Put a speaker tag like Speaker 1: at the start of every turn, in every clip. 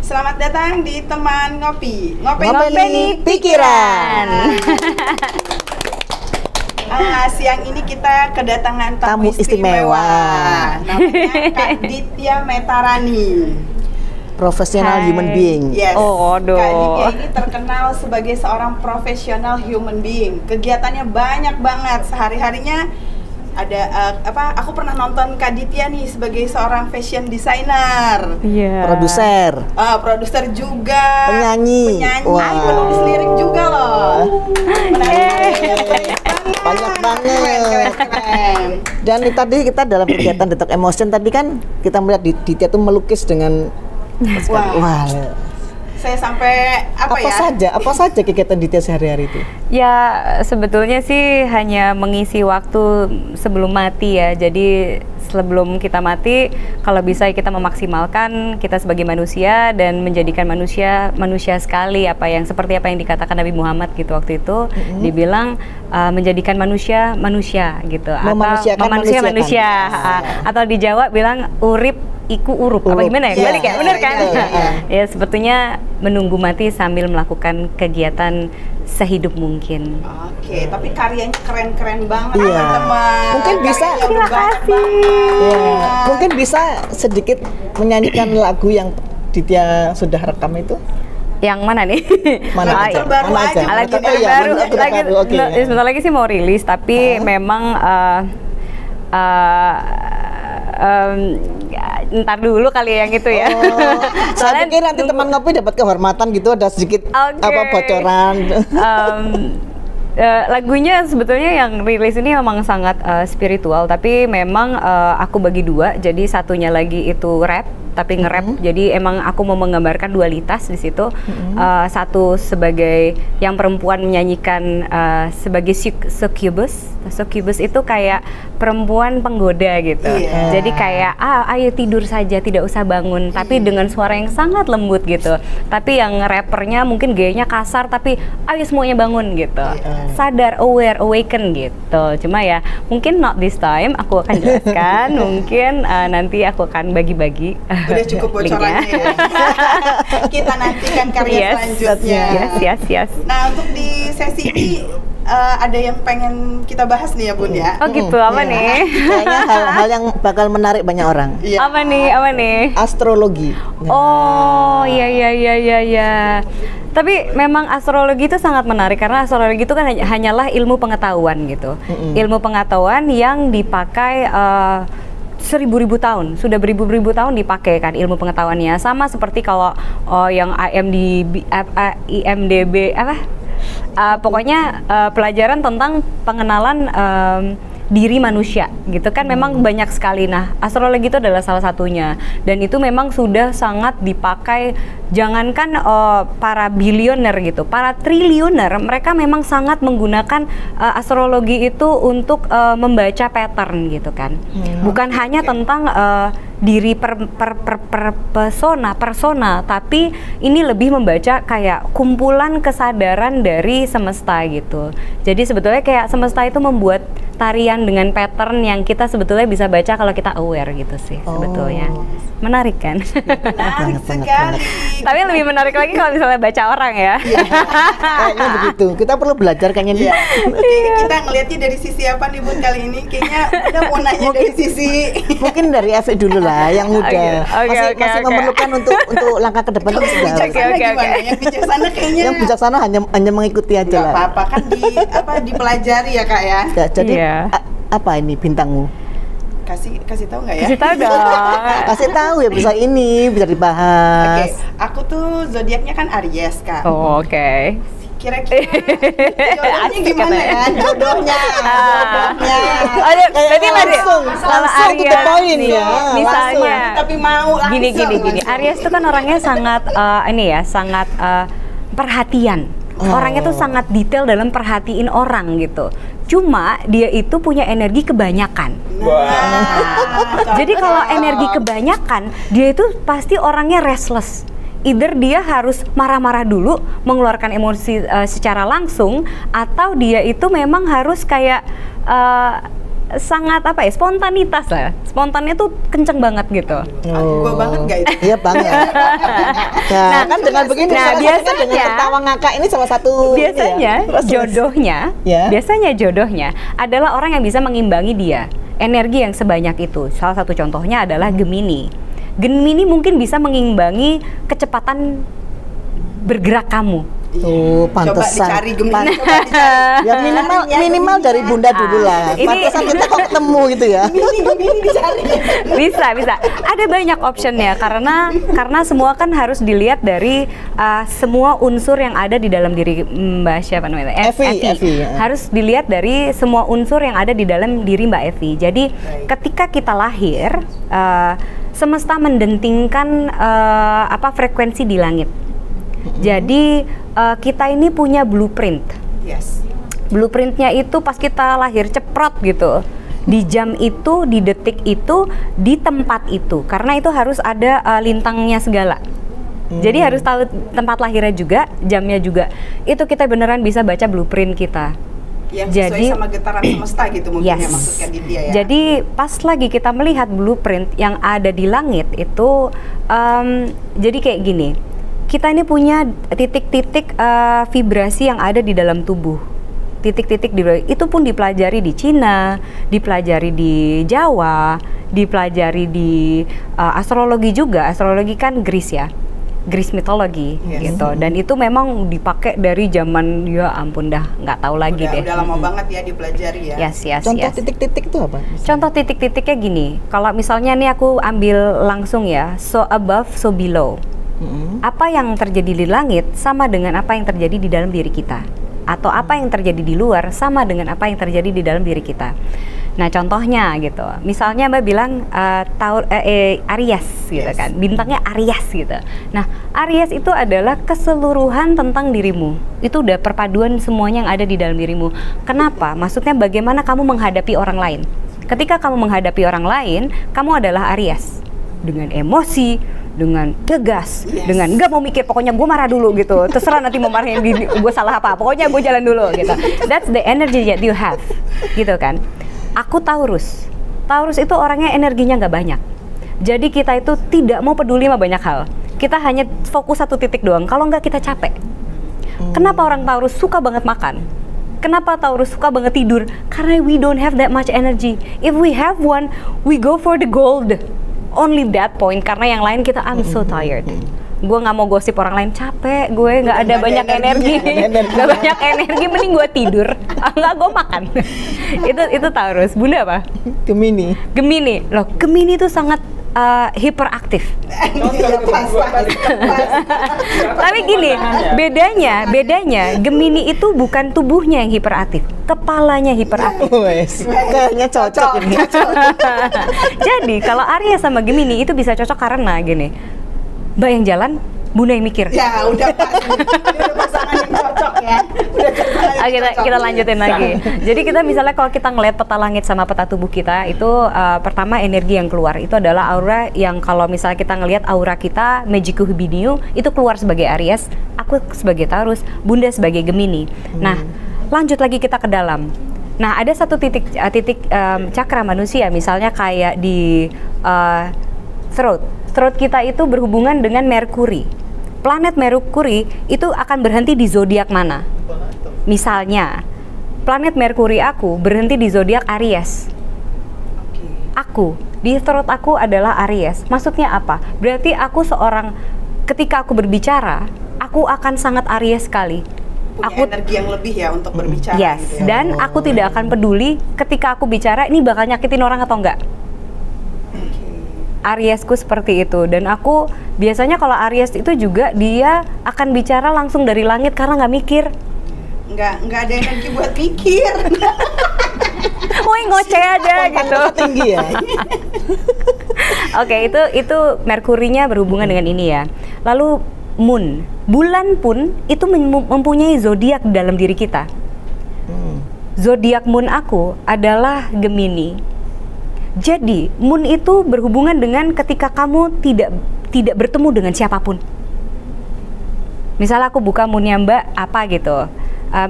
Speaker 1: Selamat datang di teman ngopi.
Speaker 2: Ngopeni pikiran.
Speaker 1: Siang ini kita kedatangan tamu istimewa. Namanya Kak Ditya Metarani.
Speaker 2: Profesional human being.
Speaker 1: Yes.
Speaker 3: Oh, aduh.
Speaker 1: Kak Ditya ini terkenal sebagai seorang profesional human being. Kegiatannya banyak banget. Sehari-harinya ada aku pernah nonton Kak Ditya nih sebagai seorang fashion designer.
Speaker 3: Iya.
Speaker 2: Produser
Speaker 1: juga.
Speaker 2: Penyanyi.
Speaker 1: Penulis lirik juga loh.
Speaker 2: Banyak banget.
Speaker 1: Keren.
Speaker 2: Dan tadi kita dalam kegiatan Detox Emotion tadi kan kita melihat Ditya tuh melukis dengan wah.
Speaker 1: Saya sampai
Speaker 2: apa saja kegiatan Ditya sehari-hari itu?
Speaker 3: Ya sebetulnya sih hanya mengisi waktu sebelum mati ya. Jadi sebelum kita mati, kalau bisa kita memaksimalkan kita sebagai manusia dan menjadikan manusia sekali, seperti apa yang dikatakan Nabi Muhammad gitu waktu itu. Dibilang menjadikan manusia gitu, atau manusia. Atau di Jawa bilang urip iku urup, apa gimana ya? Balik ya, benar kan? Ya sepertinya menunggu mati sambil melakukan kegiatan sehidup mungkin.
Speaker 1: Oke, tapi karyanya keren-keren banget teman.
Speaker 2: Mungkin bisa,
Speaker 3: terima kasih.
Speaker 2: Mungkin bisa sedikit menyanyikan lagu yang Ditya sudah rekam itu.
Speaker 3: Yang mana nih?
Speaker 2: Mana aja.
Speaker 3: Lagu terbaru. Sebentar lagi sih mau rilis, tapi memang ntar dulu kali yang itu ya.
Speaker 2: Saya pikir nanti teman ngopi dapat kehormatan gitu, ada sedikit bocoran.
Speaker 3: Lagunya sebetulnya yang rilis ini memang sangat spiritual, tapi memang aku bagi dua, jadi satunya lagi itu rap tapi nge-rap. Jadi emang aku mau menggambarkan dualitas di situ. Satu sebagai yang perempuan menyanyikan sebagai succubus. Succubus itu kayak perempuan penggoda gitu. Jadi kayak ayo tidur saja, tidak usah bangun, tapi dengan suara yang sangat lembut gitu. Tapi yang rappernya mungkin gayanya kasar, tapi ayo semuanya bangun gitu. Sadar, aware, awaken gitu. Cuma ya mungkin not this time aku akan jelaskan. Mungkin nanti aku akan bagi-bagi.
Speaker 1: Udah cukup bocorannya ya. Kita nantikan karya selanjutnya.
Speaker 3: Yes.
Speaker 1: Nah, untuk di sesi ini ada yang pengen kita bahas nih ya Bun ya.
Speaker 3: Oh gitu, apa nih?
Speaker 2: Kayaknya hal yang bakal menarik banyak orang.
Speaker 3: Apa nih?
Speaker 2: Astrologi.
Speaker 3: Oh iya. Tapi memang astrologi itu sangat menarik karena astrologi itu kan hanyalah ilmu pengetahuan gitu. Ilmu pengetahuan yang dipakai seribu-ribu tahun, sudah beribu-ribu tahun dipakai kan ilmu pengetahuannya. Sama seperti kalau yang IMDb pokoknya pelajaran tentang pengenalan diri manusia gitu kan, memang banyak sekali. Nah, astrologi itu adalah salah satunya, dan itu memang sudah sangat dipakai. Jangankan para bilioner gitu, para triliuner mereka memang sangat menggunakan astrologi itu untuk membaca pattern gitu kan. Bukan hanya tentang diri persona, tapi ini lebih membaca kayak kumpulan kesadaran dari semesta gitu. Jadi sebetulnya kayak semesta itu membuat tarian dengan pattern yang kita sebetulnya bisa baca kalau kita aware gitu sih sebetulnya. Menarik kan?
Speaker 1: Menarik sekali.
Speaker 3: Tapi lebih menarik lagi kalau misalnya baca orang ya.
Speaker 2: Kayaknya begitu. Kita perlu belajar kayaknya nih.
Speaker 1: Kita ngelihatnya dari sisi apa nih Bun kali ini? Kayaknya udah mau nanya dari sisi
Speaker 2: mungkin dari Evi dulu lah, yang muda. Masih memerlukan untuk langkah ke depan itu sudah.
Speaker 1: Yang bijaksana kayaknya.
Speaker 2: Yang bijaksana hanya mengikuti aja lah.
Speaker 1: Apa-apa kan dipelajari ya Kak ya.
Speaker 2: Jadi apa ini bintangmu?
Speaker 1: Kasih tahu nggak ya?
Speaker 3: Kasih tahu dong.
Speaker 2: Kasih tahu ya, bisa dibahas.
Speaker 1: Aku tuh zodiaknya kan Aries Kak.
Speaker 3: Oh, oke.
Speaker 1: Kira-kira jodohnya gimana ya? Jodohnya.
Speaker 3: Berarti
Speaker 2: langsung to the point ya.
Speaker 3: Misalnya,
Speaker 1: tapi mau langsung.
Speaker 3: Gini. Aries itu kan orangnya sangat sangat perhatian. Orangnya tuh sangat detail dalam perhatiin orang gitu. Cuma dia itu punya energi kebanyakan. Jadi kalau energi kebanyakan, dia itu pasti orangnya restless. Either dia harus marah-marah dulu, mengeluarkan emosi secara langsung, atau dia itu memang harus kayak sangat apa ya, spontanitas lah. Spontannya tuh kenceng banget gitu.
Speaker 1: Gue banget gak itu?
Speaker 2: Iya banget. Nah, kan dengan begini,
Speaker 3: nah,
Speaker 2: biasanya dengan tertawa ngakak ini salah satu
Speaker 3: biasanya jodohnya, biasanya jodohnya adalah orang yang bisa mengimbangi dia. Energi yang sebanyak itu. Salah satu contohnya adalah Gemini. Gemini mungkin bisa mengimbangi kecepatan bergerak kamu.
Speaker 2: Tuh, pantesan.
Speaker 1: Coba dicari Gemini, coba dicari.
Speaker 2: Ya minimal dari Bunda dulu lah.
Speaker 3: Ini-
Speaker 2: Pantesan kita kok ketemu gitu ya.
Speaker 1: Gemini dicari.
Speaker 3: Bisa. Ada banyak optionnya karena semua kan harus dilihat dari semua unsur yang ada di dalam diri Mbak siapa namanya?
Speaker 2: Evi, ya.
Speaker 3: Harus dilihat dari semua unsur yang ada di dalam diri Mbak Evi. Jadi ketika kita lahir, semesta mendentingkan frekuensi di langit. Jadi kita ini punya blueprint.
Speaker 1: Yes.
Speaker 3: Blueprintnya itu pas kita lahir ceprot gitu, di jam itu, di detik itu, di tempat itu, karena itu harus ada lintangnya segala. Jadi harus tahu tempat lahirnya juga, jamnya juga. Itu kita beneran bisa baca blueprint kita.
Speaker 1: Yang sesuai sama getaran semesta gitu mungkin ya maksudnya di dia ya.
Speaker 3: Jadi pas lagi kita melihat blueprint yang ada di langit itu, jadi kayak gini. Kita ini punya titik-titik vibrasi yang ada di dalam tubuh. Titik-titik itu pun dipelajari di Cina, dipelajari di Jawa, dipelajari di astrologi juga. Astrologi kan Greece ya, Greece mythology gitu. Dan itu memang dipakai dari zaman ya ampun dah nggak tahu lagi deh.
Speaker 1: Udah lama banget ya dipelajari ya.
Speaker 3: Yes.
Speaker 2: Contoh titik-titik itu apa?
Speaker 3: Contoh titik-titiknya gini. Kalau misalnya nih aku ambil langsung ya, so above, so below. Apa yang terjadi di langit sama dengan apa yang terjadi di dalam diri kita, atau apa yang terjadi di luar sama dengan apa yang terjadi di dalam diri kita. Nah contohnya gitu, misalnya Mbak bilang Aries gitu kan, bintangnya Aries gitu. Nah Aries itu adalah keseluruhan tentang dirimu. Itu udah perpaduan semuanya yang ada di dalam dirimu. Kenapa? Maksudnya bagaimana kamu menghadapi orang lain. Ketika kamu menghadapi orang lain, kamu adalah Aries dengan emosi, dengan tegas, dengan nggak mau mikir, pokoknya gue marah dulu gitu, terserah nanti mau marahin gue salah apa, pokoknya gue jalan dulu gitu. That's the energy that you have, gitu kan. Aku Taurus itu orangnya energinya nggak banyak, jadi kita itu tidak mau peduli sama banyak hal, kita hanya fokus satu titik doang, kalau nggak kita capek. Kenapa orang Taurus suka banget makan? Kenapa Taurus suka banget tidur? Karena we don't have that much energy. If we have one, we go for the gold. Only that point, karena yang lain kita I'm so tired. Gue nggak mau gosip orang lain, capek gue, nggak ada banyak energi, nggak banyak energi, mending gue tidur, nggak gue makan. itu Taurus. Bunda apa?
Speaker 2: Gemini.
Speaker 3: Loh, Gemini itu sangat hiperaktif. Tapi gini, bedanya Gemini itu bukan tubuhnya yang hiperaktif, kepalanya hiperaktif.
Speaker 2: Kayaknya cocok ini.
Speaker 3: Jadi kalau Aries sama Gemini itu bisa cocok karena gini, Mbak yang jalan, Bunda yang mikir.
Speaker 1: Ya udah pas, udah pasangan yang cocok ya.
Speaker 3: Kita lanjutin lagi. Jadi kita misalnya kalau kita ngeliat peta langit sama peta tubuh kita itu pertama energi yang keluar itu adalah aura yang kalau misalnya kita ngelihat aura kita Magiku Hibiniu itu keluar sebagai Aries, aku sebagai Taurus, Bunda sebagai Gemini. Nah lanjut lagi kita ke dalam. Nah ada satu titik cakra manusia misalnya kayak di throat kita itu berhubungan dengan Merkuri. Planet Merkuri itu akan berhenti di zodiak mana? Misalnya, planet Merkuri aku berhenti di zodiak Aries. Aku, di throat aku adalah Aries. Maksudnya apa? Berarti aku ketika aku berbicara, aku akan sangat Aries sekali.
Speaker 1: Punya energi yang lebih ya untuk berbicara.
Speaker 3: Yes,
Speaker 1: gitu ya.
Speaker 3: dan aku tidak akan peduli ketika aku bicara ini bakal nyakitin orang atau enggak. Ariesku seperti itu, dan aku biasanya kalau Aries itu juga dia akan bicara langsung dari langit karena nggak mikir.
Speaker 1: Nggak ada energi buat mikir.
Speaker 3: Woi ngoceh aja gitu.
Speaker 2: Tinggi ya.
Speaker 3: Oke, itu Merkurinya berhubungan dengan ini ya. Lalu Moon, bulan pun itu mempunyai zodiak di dalam diri kita. Zodiak Moon aku adalah Gemini. Jadi, Moon itu berhubungan dengan ketika kamu tidak bertemu dengan siapapun. Misalnya aku buka Moonnya Mbak apa gitu,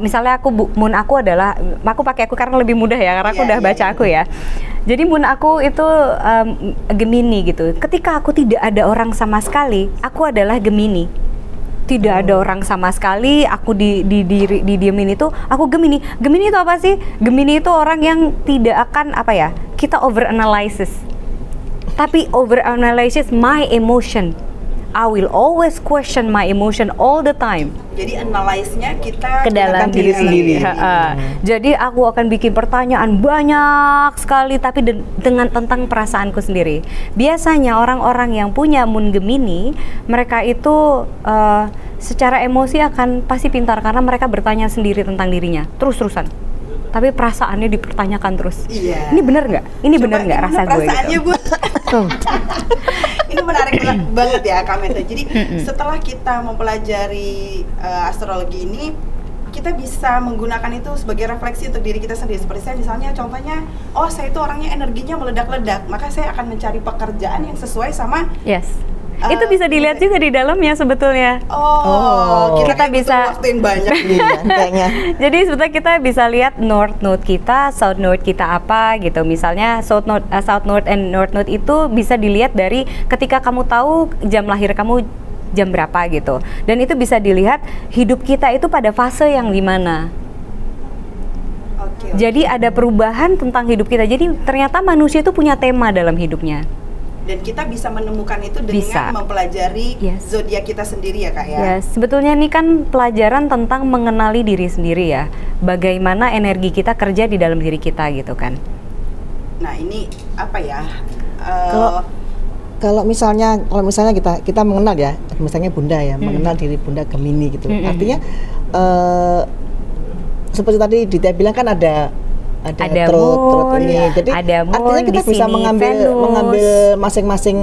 Speaker 3: misalnya moon aku adalah, aku pakai aku karena lebih mudah ya, karena aku
Speaker 1: Iya,
Speaker 3: udah
Speaker 1: iya,
Speaker 3: baca
Speaker 1: iya.
Speaker 3: aku ya. Jadi moon aku itu Gemini gitu. Ketika aku tidak ada orang sama sekali, aku adalah Gemini. Tidak ada orang sama sekali, aku didiemin itu, aku Gemini. Gemini itu apa sih? Gemini itu orang yang tidak akan apa ya? Kita over analysis. Tapi over analysis my emotion. I will always question my emotion all the time.
Speaker 1: Jadi analyze-nya kita
Speaker 3: Ke dalam
Speaker 1: gunakan
Speaker 3: diri sendiri.
Speaker 1: Ha-ha.
Speaker 3: Jadi aku akan bikin pertanyaan banyak sekali, tapi dengan tentang perasaanku sendiri. Biasanya orang-orang yang punya moon Gemini, mereka itu secara emosi akan pasti pintar karena mereka bertanya sendiri tentang dirinya, terus-terusan. Tapi perasaannya dipertanyakan terus.
Speaker 1: Iya.
Speaker 3: Ini bener nggak? Ini
Speaker 1: Coba
Speaker 3: bener nggak
Speaker 1: gimana
Speaker 3: rasa gue?
Speaker 1: perasaannya,
Speaker 3: Gitu.
Speaker 1: Bu? Ini menarik banget ya Kak Meta. Jadi setelah kita mempelajari astrologi ini, kita bisa menggunakan itu sebagai refleksi untuk diri kita sendiri. Seperti saya misalnya, contohnya, oh saya itu orangnya energinya meledak-ledak, maka saya akan mencari pekerjaan yang sesuai sama
Speaker 3: Yes. Itu bisa dilihat juga di dalamnya sebetulnya.
Speaker 1: kita
Speaker 3: bisa-
Speaker 1: waktu yang banyak.
Speaker 2: Iya, kayaknya.
Speaker 3: Jadi sebetulnya kita bisa lihat north node kita, south node kita apa gitu. Misalnya south node and north node itu bisa dilihat dari ketika kamu tahu jam lahir kamu jam berapa gitu. Dan itu bisa dilihat hidup kita itu pada fase yang di mana.
Speaker 1: Oke.
Speaker 3: Jadi ada perubahan tentang hidup kita. Jadi ternyata manusia itu punya tema dalam hidupnya.
Speaker 1: Dan kita bisa menemukan itu dengan
Speaker 3: Bisa.
Speaker 1: mempelajari
Speaker 3: Yes.
Speaker 1: zodiak kita sendiri ya Kak ya.
Speaker 3: Ya, sebetulnya ini kan pelajaran tentang mengenali diri sendiri ya. Bagaimana energi kita kerja di dalam diri kita gitu kan.
Speaker 1: Nah ini apa ya?
Speaker 2: Kalau misalnya kita mengenal ya, misalnya Bunda ya, mengenal diri Bunda Gemini gitu. Artinya seperti tadi Ditya bilang kan ada truth ini.
Speaker 3: moon,
Speaker 2: Jadi
Speaker 3: ada moon,
Speaker 2: artinya kita
Speaker 3: di
Speaker 2: bisa
Speaker 3: sini
Speaker 2: mengambil
Speaker 3: Venus.
Speaker 2: masing-masing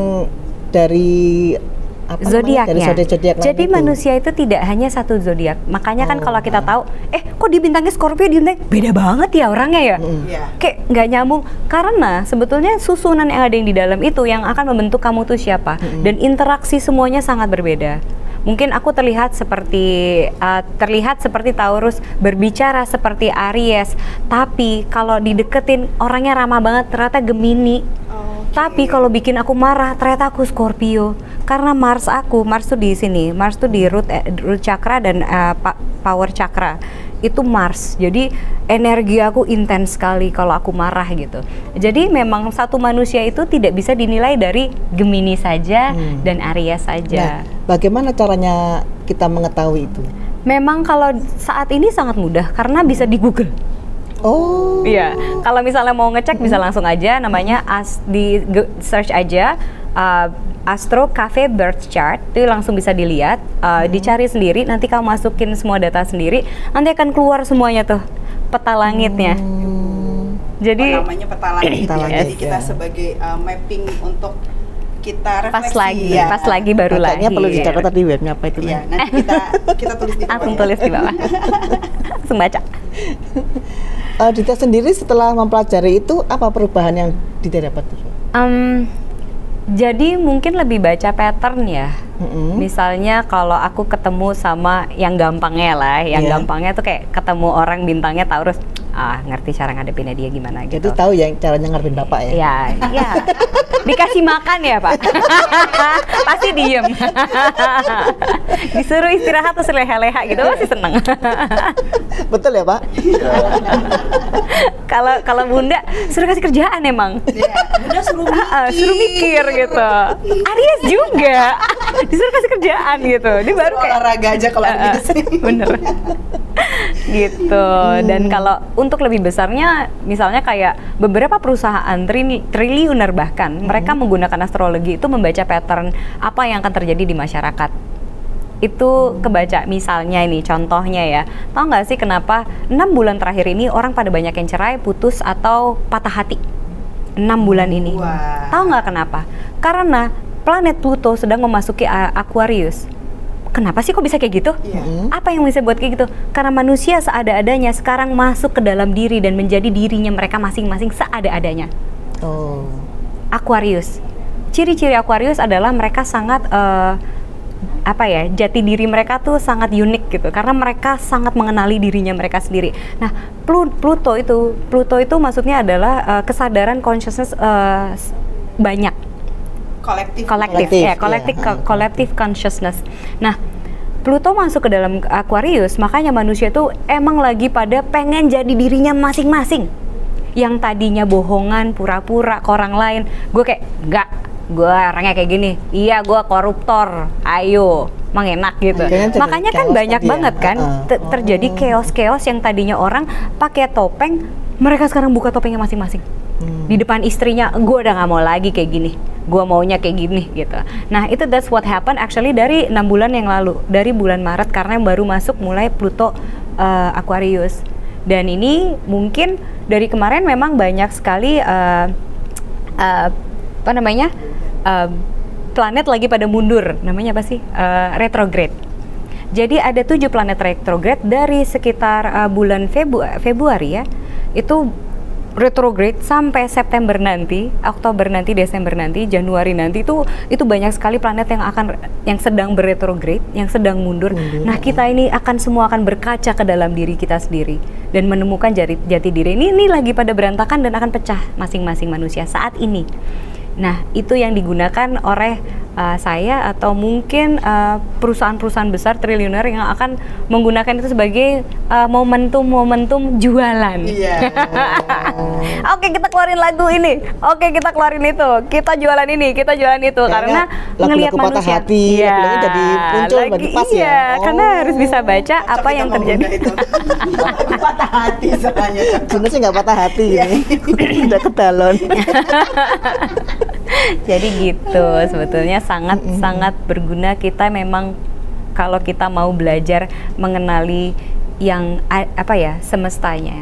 Speaker 2: dari apa namanya,
Speaker 3: Zodiaknya.
Speaker 2: dari zodiak lain
Speaker 3: Jadi
Speaker 2: itu.
Speaker 3: manusia itu tidak hanya satu zodiak. Makanya kan kalau kita tahu, kok di bintangnya Scorpio, di bintangnya beda banget ya orangnya ya.
Speaker 1: Iya.
Speaker 3: Kayak nggak nyambung karena sebetulnya susunan yang ada yang di dalam itu yang akan membentuk kamu tuh siapa, dan interaksi semuanya sangat berbeda. Mungkin aku terlihat seperti Taurus, berbicara seperti Aries, tapi kalau dideketin orangnya ramah banget, ternyata Gemini. Tapi kalau bikin aku marah, ternyata aku Scorpio. Karena Mars tuh di sini, Mars tuh di root chakra dan power chakra. Itu Mars. Jadi energi aku intens sekali kalau aku marah gitu. Jadi memang satu manusia itu tidak bisa dinilai dari Gemini saja dan Aries saja.
Speaker 2: Nah, bagaimana caranya kita mengetahui itu?
Speaker 3: Memang kalau saat ini sangat mudah karena bisa di Google.
Speaker 2: Oh.
Speaker 3: Iya, kalau misalnya mau ngecek bisa langsung aja, namanya search aja Astro Cafe Birth Chart, itu langsung bisa dilihat, dicari sendiri, nanti kamu masukin semua data sendiri, nanti akan keluar semuanya tuh peta langitnya. Jadi
Speaker 1: Namanya peta langit.
Speaker 2: Peta langit,
Speaker 1: Jadi kita
Speaker 2: ya.
Speaker 1: sebagai mapping untuk kita refleksi.
Speaker 3: pas lagi baru
Speaker 2: Kayaknya
Speaker 3: lagi.
Speaker 2: perlu dicatat tadi webnya apa itu.
Speaker 1: Iya, nanti kita tulis di bawah
Speaker 3: Langsung
Speaker 1: ya.
Speaker 3: tulis di bawah, langsung baca.
Speaker 2: Ditya sendiri setelah mempelajari itu apa perubahan yang Ditya dapat?
Speaker 3: Jadi mungkin lebih baca pattern ya. Misalnya kalau aku ketemu sama yang gampangnya lah, yang
Speaker 2: Iya.
Speaker 3: gampangnya tuh kayak ketemu orang bintangnya Taurus, ngerti cara ngadepinnya dia gimana
Speaker 2: Jadi
Speaker 3: gitu.
Speaker 2: tahu ya caranya ngarepin bapak ya?
Speaker 3: Ya, ya. Dikasih makan ya Pak, pasti diem. Disuruh istirahat terus leha-leha gitu, pasti seneng.
Speaker 2: Betul ya Pak?
Speaker 3: Kalau Bunda suruh kasih kerjaan emang.
Speaker 1: Iya, Bunda suruh
Speaker 3: Suruh mikir gitu. Aries juga disuruh kasih kerjaan gitu. Dia baru kayak
Speaker 1: olahraga aja kalau ada di sini.
Speaker 3: bener gitu. Dan kalau untuk lebih besarnya, misalnya kayak beberapa perusahaan triliuner bahkan mereka menggunakan astrologi itu membaca pattern apa yang akan terjadi di masyarakat. Itu kebaca. Misalnya ini contohnya ya, tahu nggak sih kenapa 6 bulan terakhir ini orang pada banyak yang cerai, putus atau patah hati? 6 bulan ini.
Speaker 1: Wah.
Speaker 3: Tahu nggak kenapa? Karena planet Pluto sedang memasuki Aquarius. Kenapa sih kok bisa kayak gitu?
Speaker 1: Iya.
Speaker 3: Apa yang bisa buat kayak gitu? Karena manusia seada-adanya sekarang masuk ke dalam diri dan menjadi dirinya mereka masing-masing seada-adanya.
Speaker 2: Oh.
Speaker 3: Aquarius. Ciri-ciri Aquarius adalah mereka sangat apa ya, jati diri mereka tuh sangat unik gitu, karena mereka sangat mengenali dirinya mereka sendiri. Nah, Pluto itu maksudnya adalah kesadaran consciousness banyak, collective consciousness. Nah, Pluto masuk ke dalam Aquarius, makanya manusia tuh emang lagi pada pengen jadi dirinya masing-masing. Yang tadinya bohongan, pura-pura ke orang lain, gue kayak enggak, gue orangnya kayak gini, iya gue koruptor, ayo, emang enak gitu. Makanya kan banyak banget kan terjadi chaos-chaos yang tadinya orang pakai topeng, mereka sekarang buka topengnya masing-masing. Di depan istrinya, gue udah nggak mau lagi kayak gini, gue maunya kayak gini gitu. Nah itu that's what happened actually dari 6 bulan yang lalu, dari bulan Maret, karena yang baru masuk mulai Pluto Aquarius. Dan ini mungkin dari kemarin memang banyak sekali planet lagi pada mundur, namanya apa sih? Retrograde. Jadi ada 7 planet retrograde dari sekitar bulan Februari ya, itu retrograde sampai September nanti, Oktober nanti, Desember nanti, Januari nanti, itu banyak sekali planet yang sedang beretrograde, yang sedang mundur. Nah, kita ini semua akan berkaca ke dalam diri kita sendiri dan menemukan jati diri. Ini lagi pada berantakan dan akan pecah masing-masing manusia saat ini. Nah, itu yang digunakan oleh saya atau mungkin perusahaan-perusahaan besar triliuner yang akan menggunakan itu sebagai momentum jualan. Oke, kita keluarin lagu ini. Oke, kita keluarin itu. Kita jualan ini, kita jualan itu. Karena ngelihat manusia.
Speaker 2: Hati, jadi muncul lagi, pas
Speaker 3: ya. Karena harus bisa baca apa yang terjadi.
Speaker 1: Patah hati soalnya.
Speaker 2: Sebenarnya sih nggak patah hati ini. Udah kedalon.
Speaker 3: Jadi gitu, sebetulnya sangat berguna kita memang kalau kita mau belajar mengenali yang semestanya.